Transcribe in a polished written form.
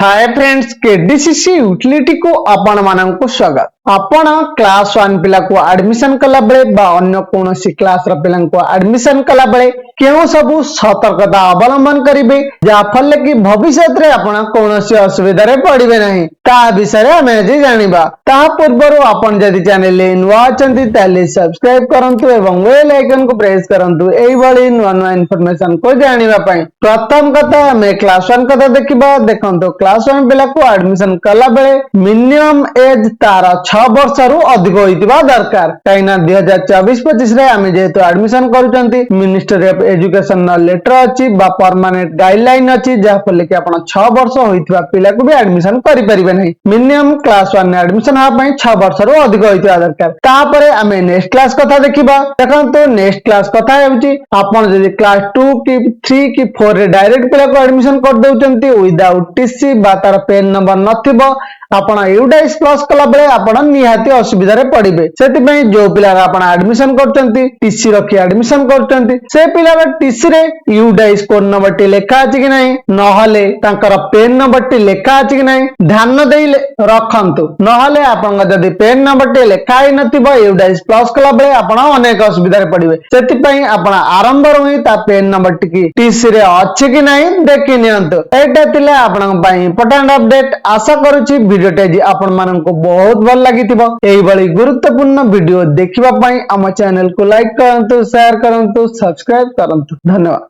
Hi friends केडीसीसी utility को आपण मानक स्वागत। आपण क्लास 1 पिला को एडमिशन कला बेले बा अन्य कोनोसी क्लास रा पिला को एडमिशन कला बेले केउ सब सतर्कता अवलंबन करिवे जा फल कि भविष्य रे आपण कोनोसी असुविधा रे पड़िबे नहीं ता विषय रे हमें जे जानिबा। ता पूर्वरु आपण जदि चैनल ले नुवा अछंती ताले सब्सक्राइब करंतु एवं बेल आइकन को प्रेस करंतु एई भली नुवा नुवा इन्फॉर्मेशन को जानिबा पई। प्रथम कथा हमें क्लास 1 कथा देखिबा। देखंतु क्लास 1 पिला को एडमिशन कला बेले मिनिमम एज तार 6 वर्ष रु अधिक होइतिबा दरकार। काइना 2024-25 रे हमें जेतो एडमिशन करूचंती मिनिस्ट्री ऑफ एजुकेशन लेटर अछि बा परमानेंट गाइडलाइन अछि जा फले कि आपण 6 वर्ष होइतिबा पिला को भी एडमिशन करि परिबे नै। मिनिमम क्लास 1 एडमिशन हा पई 6 वर्ष रु अधिक होइतिबा दरकार। तापरे हमें नेक्स्ट क्लास कथा देखिबा। देखंतु नेक्स्ट क्लास कथा हेउची आपण जदि क्लास 2 की 3 की 4 रे डायरेक्ट पिला को एडमिशन कर देउचंती विदाउट टीसी बा तार पेन नंबर नथिबो आपण यूडाइस प्लस कला बेले आपण निहाती असुविधा रे पड़िबे। सेति पई जो पिला आपण एडमिशन करचंती टीसी रखि एडमिशन करचंती से पिला टीसी रे यूडाइस कोड नंबर टी लेखा अछि कि नहीं नहले तांकर पेन नंबर टी लेखा अछि कि नहीं ध्यान देई रखंतु। नहले आपण जदि पेन नंबर टी लेखा ही नथिबो यूडाइस प्लस कला बेले आपण अनेक असुविधा रे पड़िबे। सेति पई आपण आरंभ रु ही ता पेन नंबर टी की टीसी रे अछि कि नहीं देखि नियंतु। एटा तिले आपण पई इंपोर्टेंट अपडेट। आशा करूची भिडियोटे आपण माननको बहुत भल लागिथिबो। एई भली गुरुत्वपूर्ण वीडियो देखिबा पई हम चैनल को लाइक करंतु, शेयर करंतु, सब्सक्राइब करंतु। धन्यवाद।